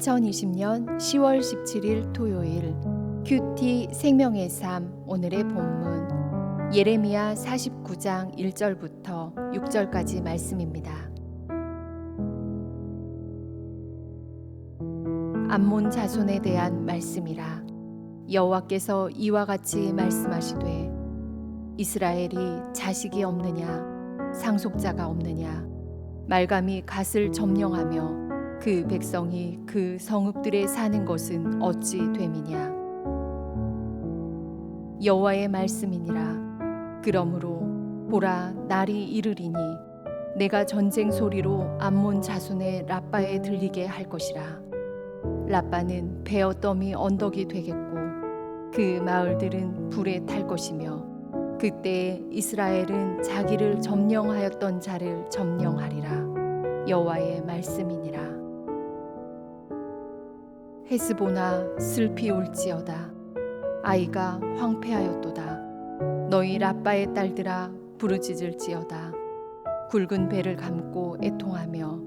2020년 10월 17일 토요일 큐티 생명의 삶 오늘의 본문 예레미야 49장 1절부터 6절까지 말씀입니다. 암몬 자손에 대한 말씀이라. 여호와께서 이와 같이 말씀하시되 이스라엘이 자식이 없느냐 상속자가 없느냐 말감이 갓을 점령하며 그 백성이 그 성읍들에 사는 것은 어찌 됨이냐. 여호와의 말씀이니라. 그러므로 보라 날이 이르리니 내가 전쟁 소리로 암몬 자손의 라빠에 들리게 할 것이라. 라빠는 베어더미 언덕이 되겠고 그 마을들은 불에 탈 것이며 그때 이스라엘은 자기를 점령하였던 자를 점령하리라. 여호와의 말씀이니라. 헤스보나 슬피 울지어다. 아이가 황폐하였도다. 너희 라빠의 딸들아 부르짖을지어다. 굵은 배를 감고 애통하며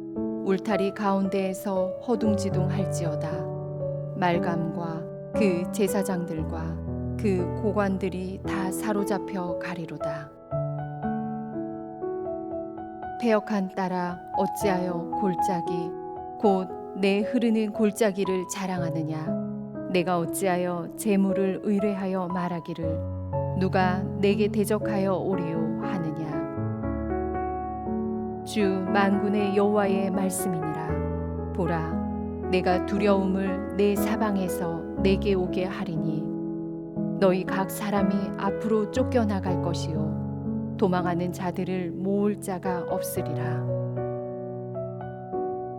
울타리 가운데에서 허둥지둥할지어다. 말감과 그 제사장들과 그 고관들이 다 사로잡혀 가리로다. 패역한 딸아 어찌하여 골짜기 곧 내 흐르는 골짜기를 자랑하느냐. 내가 어찌하여 재물을 의뢰하여 말하기를 누가 내게 대적하여 오리요 하느냐. 주 만군의 여호와의 말씀이니라. 보라 내가 두려움을 내 사방에서 내게 오게 하리니 너희 각 사람이 앞으로 쫓겨나갈 것이요 도망하는 자들을 모을 자가 없으리라.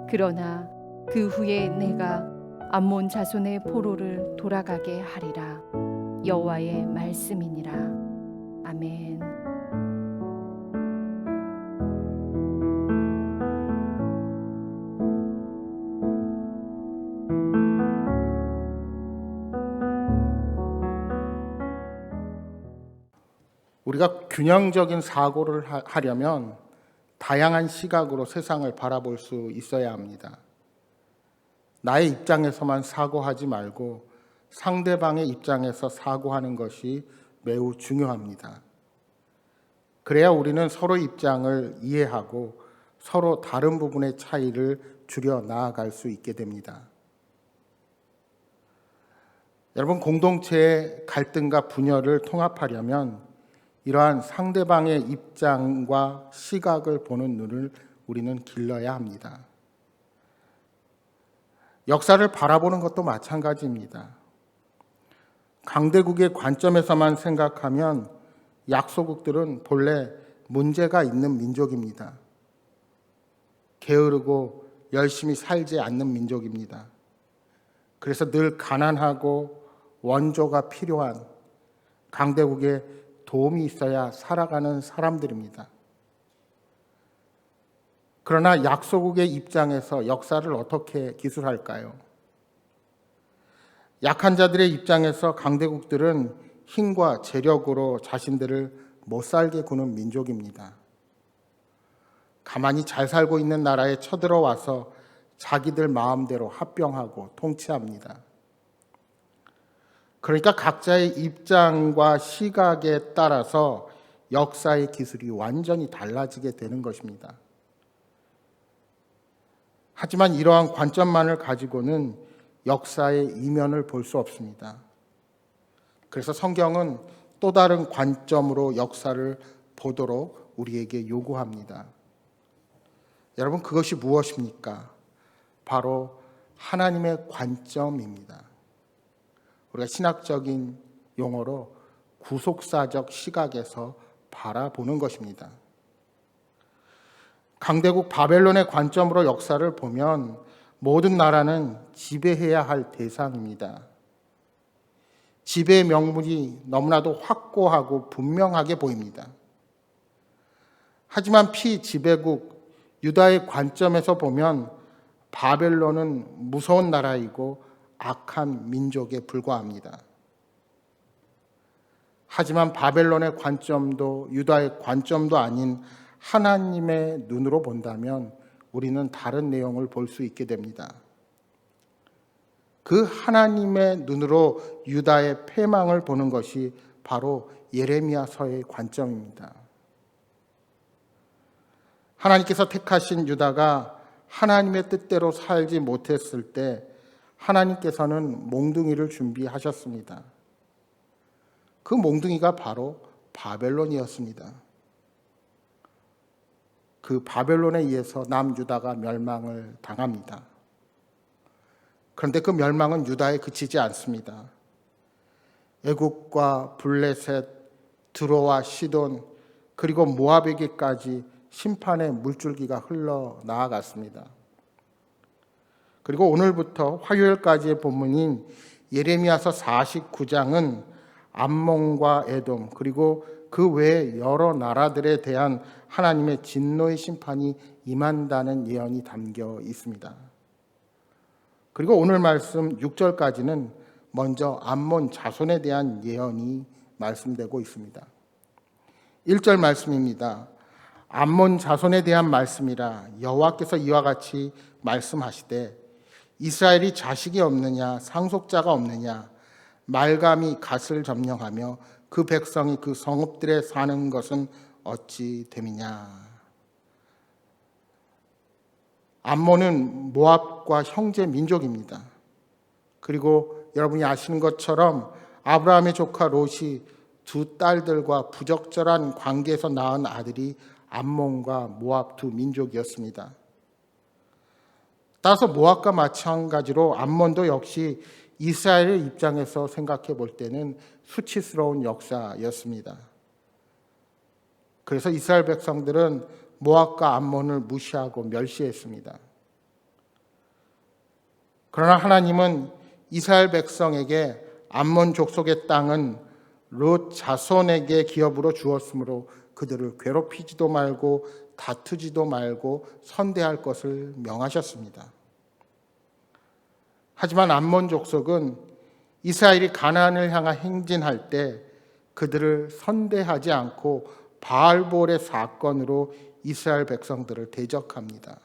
그러나 그 후에 내가 암몬 자손의 포로를 돌아가게 하리라. 여호와의 말씀이니라. 아멘. 우리가 균형적인 사고를 하려면 다양한 시각으로 세상을 바라볼 수 있어야 합니다. 나의 입장에서만 사고하지 말고 상대방의 입장에서 사고하는 것이 매우 중요합니다. 그래야 우리는 서로 입장을 이해하고 서로 다른 부분의 차이를 줄여 나아갈 수 있게 됩니다. 여러분, 공동체의 갈등과 분열을 통합하려면 이러한 상대방의 입장과 시각을 보는 눈을 우리는 길러야 합니다. 역사를 바라보는 것도 마찬가지입니다. 강대국의 관점에서만 생각하면 약소국들은 본래 문제가 있는 민족입니다. 게으르고 열심히 살지 않는 민족입니다. 그래서 늘 가난하고 원조가 필요한 강대국의 도움이 있어야 살아가는 사람들입니다. 그러나 약소국의 입장에서 역사를 어떻게 기술할까요? 약한 자들의 입장에서 강대국들은 힘과 재력으로 자신들을 못 살게 구는 민족입니다. 가만히 잘 살고 있는 나라에 쳐들어와서 자기들 마음대로 합병하고 통치합니다. 그러니까 각자의 입장과 시각에 따라서 역사의 기술이 완전히 달라지게 되는 것입니다. 하지만 이러한 관점만을 가지고는 역사의 이면을 볼 수 없습니다. 그래서 성경은 또 다른 관점으로 역사를 보도록 우리에게 요구합니다. 여러분, 그것이 무엇입니까? 바로 하나님의 관점입니다. 우리가 신학적인 용어로 구속사적 시각에서 바라보는 것입니다. 강대국 바벨론의 관점으로 역사를 보면 모든 나라는 지배해야 할 대상입니다. 지배의 명분이 너무나도 확고하고 분명하게 보입니다. 하지만 피지배국 유다의 관점에서 보면 바벨론은 무서운 나라이고 악한 민족에 불과합니다. 하지만 바벨론의 관점도 유다의 관점도 아닌 하나님의 눈으로 본다면 우리는 다른 내용을 볼 수 있게 됩니다. 그 하나님의 눈으로 유다의 패망을 보는 것이 바로 예레미야서의 관점입니다. 하나님께서 택하신 유다가 하나님의 뜻대로 살지 못했을 때 하나님께서는 몽둥이를 준비하셨습니다. 그 몽둥이가 바로 바벨론이었습니다. 그 바벨론에 의해서 남유다가 멸망을 당합니다. 그런데 그 멸망은 유다에 그치지 않습니다. 애굽과 블레셋, 드로와 시돈, 그리고 모압에게까지 심판의 물줄기가 흘러나아갔습니다. 그리고 오늘부터 화요일까지의 본문인 예레미야서 49장은 암몬과 에돔, 그리고 그 외에 여러 나라들에 대한 하나님의 진노의 심판이 임한다는 예언이 담겨 있습니다. 그리고 오늘 말씀 6절까지는 먼저 암몬 자손에 대한 예언이 말씀되고 있습니다. 1절 말씀입니다. 암몬 자손에 대한 말씀이라 여호와께서 이와 같이 말씀하시되 이스라엘이 자식이 없느냐 상속자가 없느냐 말감이 갓을 점령하며 그 백성이 그 성읍들에 사는 것은 어찌 됨이냐. 암몬은 모압과 형제 민족입니다. 그리고 여러분이 아시는 것처럼 아브라함의 조카 롯이 두 딸들과 부적절한 관계에서 낳은 아들이 암몬과 모압 두 민족이었습니다. 따라서 모압과 마찬가지로 암몬도 역시 이스라엘의 입장에서 생각해 볼 때는 수치스러운 역사였습니다. 그래서 이스라엘 백성들은 모압과 암몬을 무시하고 멸시했습니다. 그러나 하나님은 이스라엘 백성에게 암몬 족속의 땅은 롯 자손에게 기업으로 주었으므로 그들을 괴롭히지도 말고 다투지도 말고 선대할 것을 명하셨습니다. 하지만 암몬 족속은 이스라엘이 가나안을 향한 행진할 때 그들을 선대하지 않고 바알볼의 사건으로 이스라엘 백성들을 대적합니다.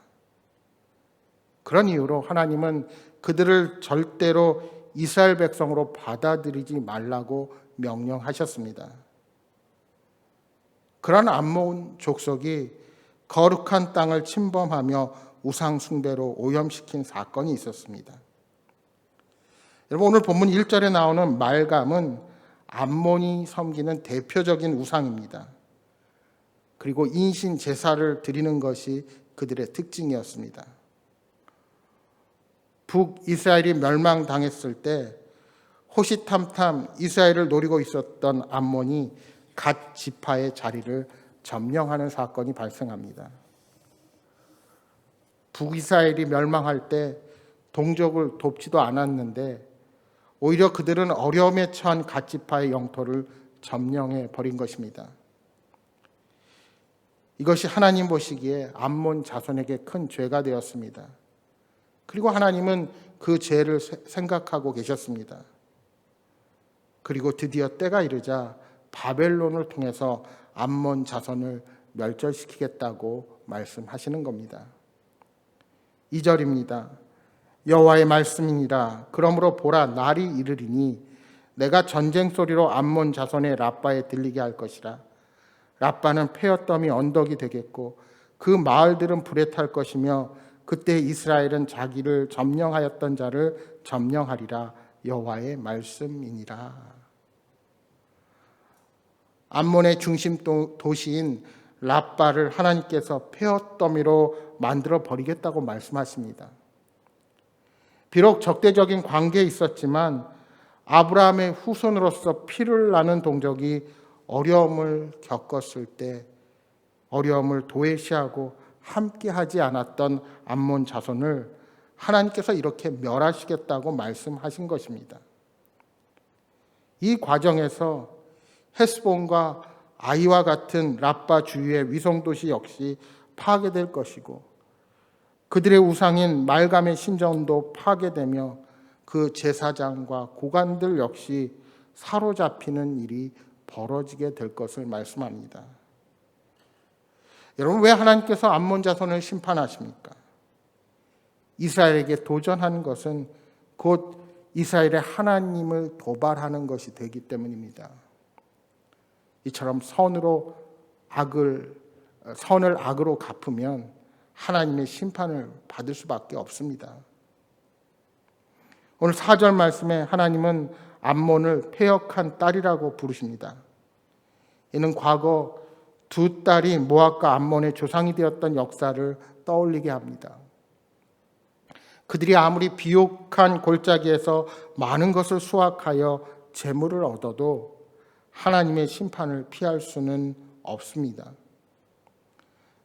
그런 이유로 하나님은 그들을 절대로 이스라엘 백성으로 받아들이지 말라고 명령하셨습니다. 그런 암몬 족속이 거룩한 땅을 침범하며 우상 숭배로 오염시킨 사건이 있었습니다. 여러분, 오늘 본문 1절에 나오는 말감은 암몬이 섬기는 대표적인 우상입니다. 그리고 인신 제사를 드리는 것이 그들의 특징이었습니다. 북이스라엘이 멸망당했을 때 호시탐탐 이스라엘을 노리고 있었던 암몬이 갓 지파의 자리를 점령하는 사건이 발생합니다. 북이스라엘이 멸망할 때 동족을 돕지도 않았는데 오히려 그들은 어려움에 처한 갓 지파의 영토를 점령해 버린 것입니다. 이것이 하나님 보시기에 암몬 자손에게 큰 죄가 되었습니다. 그리고 하나님은 그 죄를 생각하고 계셨습니다. 그리고 드디어 때가 이르자 바벨론을 통해서 암몬 자손을 멸절시키겠다고 말씀하시는 겁니다. 2절입니다. 여호와의 말씀이니라. 그러므로 보라, 날이 이르리니 내가 전쟁 소리로 암몬 자손의 라빠에 들리게 할 것이라. 라빠는 폐허더미 언덕이 되겠고 그 마을들은 불에 탈 것이며 그때 이스라엘은 자기를 점령하였던 자를 점령하리라. 여호와의 말씀이니라. 암몬의 중심 도시인 라빠를 하나님께서 폐허더미로 만들어 버리겠다고 말씀하십니다. 비록 적대적인 관계에 있었지만 아브라함의 후손으로서 피를 나는 동족이 어려움을 겪었을 때 어려움을 도외시하고 함께하지 않았던 암몬 자손을 하나님께서 이렇게 멸하시겠다고 말씀하신 것입니다. 이 과정에서 헤스본과 아이와 같은 라빠 주위의 위성도시 역시 파괴될 것이고 그들의 우상인 말감의 신전도 파괴되며 그 제사장과 고관들 역시 사로잡히는 일이 벌어지게 될 것을 말씀합니다. 여러분, 왜 하나님께서 암몬 자손을 심판하십니까? 이스라엘에게 도전하는 것은 곧 이스라엘의 하나님을 도발하는 것이 되기 때문입니다. 이처럼 선을 악으로 갚으면 하나님의 심판을 받을 수밖에 없습니다. 오늘 4절 말씀에 하나님은 암몬을 패역한 딸이라고 부르십니다. 이는 과거 두 딸이 모압과 암몬의 조상이 되었던 역사를 떠올리게 합니다. 그들이 아무리 비옥한 골짜기에서 많은 것을 수확하여 재물을 얻어도 하나님의 심판을 피할 수는 없습니다.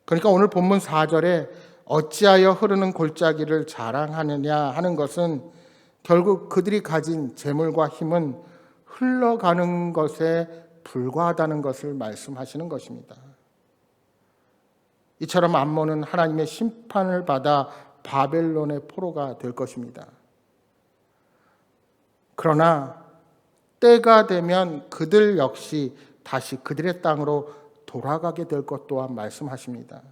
그러니까 오늘 본문 4절에 어찌하여 흐르는 골짜기를 자랑하느냐 하는 것은 결국 그들이 가진 재물과 힘은 흘러가는 것에 불과하다는 것을 말씀하시는 것입니다. 이처럼 암몬은 하나님의 심판을 받아 바벨론의 포로가 될 것입니다. 그러나 때가 되면 그들 역시 다시 그들의 땅으로 돌아가게 될 것 또한 말씀하십니다.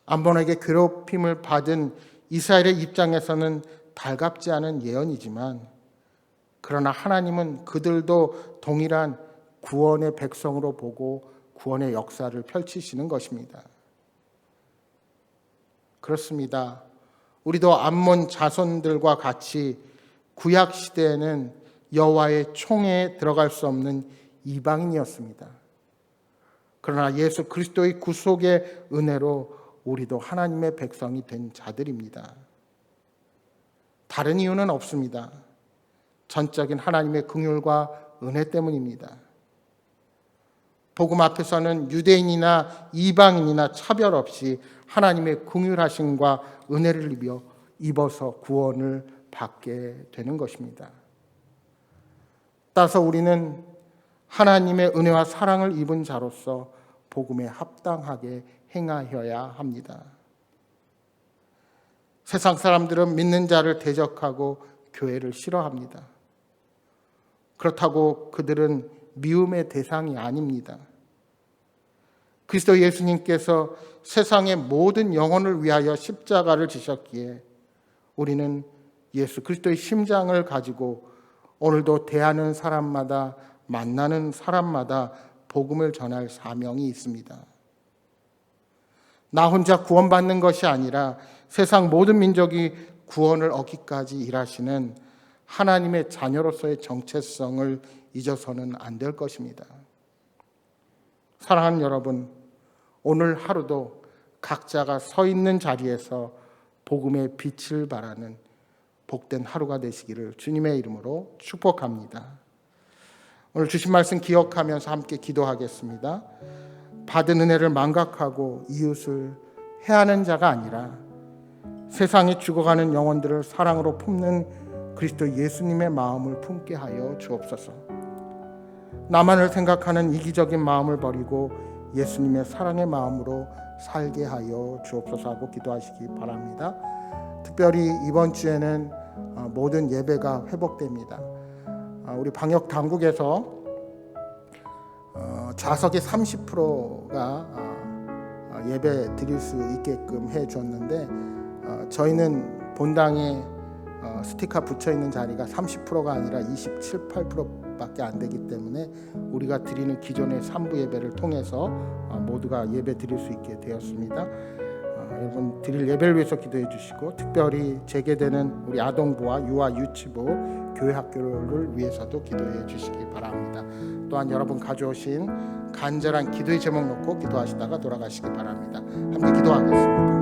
암몬에게 괴롭힘을 받은 이스라엘의 입장에서는 달갑지 않은 예언이지만, 그러나 하나님은 그들도 동일한 구원의 백성으로 보고 구원의 역사를 펼치시는 것입니다. 그렇습니다. 우리도 암몬 자손들과 같이 구약 시대에는 여호와의 총회에 들어갈 수 없는 이방인이었습니다. 그러나 예수 그리스도의 구속의 은혜로 우리도 하나님의 백성이 된 자들입니다. 다른 이유는 없습니다. 전적인 하나님의 긍휼과 은혜 때문입니다. 복음 앞에서는 유대인이나 이방인이나 차별 없이 하나님의 긍휼하심과 은혜를 입어서 구원을 받게 되는 것입니다. 따라서 우리는 하나님의 은혜와 사랑을 입은 자로서 복음에 합당하게 행하여야 합니다. 세상 사람들은 믿는 자를 대적하고 교회를 싫어합니다. 그렇다고 그들은 미움의 대상이 아닙니다. 그리스도 예수님께서 세상의 모든 영혼을 위하여 십자가를 지셨기에 우리는 예수 그리스도의 심장을 가지고 오늘도 대하는 사람마다, 만나는 사람마다 복음을 전할 사명이 있습니다. 나 혼자 구원받는 것이 아니라 세상 모든 민족이 구원을 얻기까지 일하시는 하나님의 자녀로서의 정체성을 잊어서는 안 될 것입니다. 사랑하는 여러분, 오늘 하루도 각자가 서 있는 자리에서 복음의 빛을 발하는 복된 하루가 되시기를 주님의 이름으로 축복합니다. 오늘 주신 말씀 기억하면서 함께 기도하겠습니다. 받은 은혜를 망각하고 이웃을 해하는 자가 아니라 세상에 죽어가는 영혼들을 사랑으로 품는 그리스도 예수님의 마음을 품게 하여 주옵소서. 나만을 생각하는 이기적인 마음을 버리고 예수님의 사랑의 마음으로 살게 하여 주옵소서 하고 기도하시기 바랍니다. 특별히 이번 주에는 모든 예배가 회복됩니다. 우리 방역 당국에서 좌석의 30%가 예배 드릴 수 있게끔 해줬는데 저희는 본당에 스티커 붙여 있는 자리가 30%가 아니라 27, 8%밖에 안 되기 때문에 우리가 드리는 기존의 3부 예배를 통해서 모두가 예배 드릴 수 있게 되었습니다. 여러분 드릴 예배를 위해서 기도해 주시고, 특별히 재개되는 우리 아동부와 유아 유치부 교회 학교를 위해서도 기도해 주시기 바랍니다. 또한 여러분 가져오신 간절한 기도의 제목 놓고 기도하시다가 돌아가시기 바랍니다. 함께 기도하겠습니다.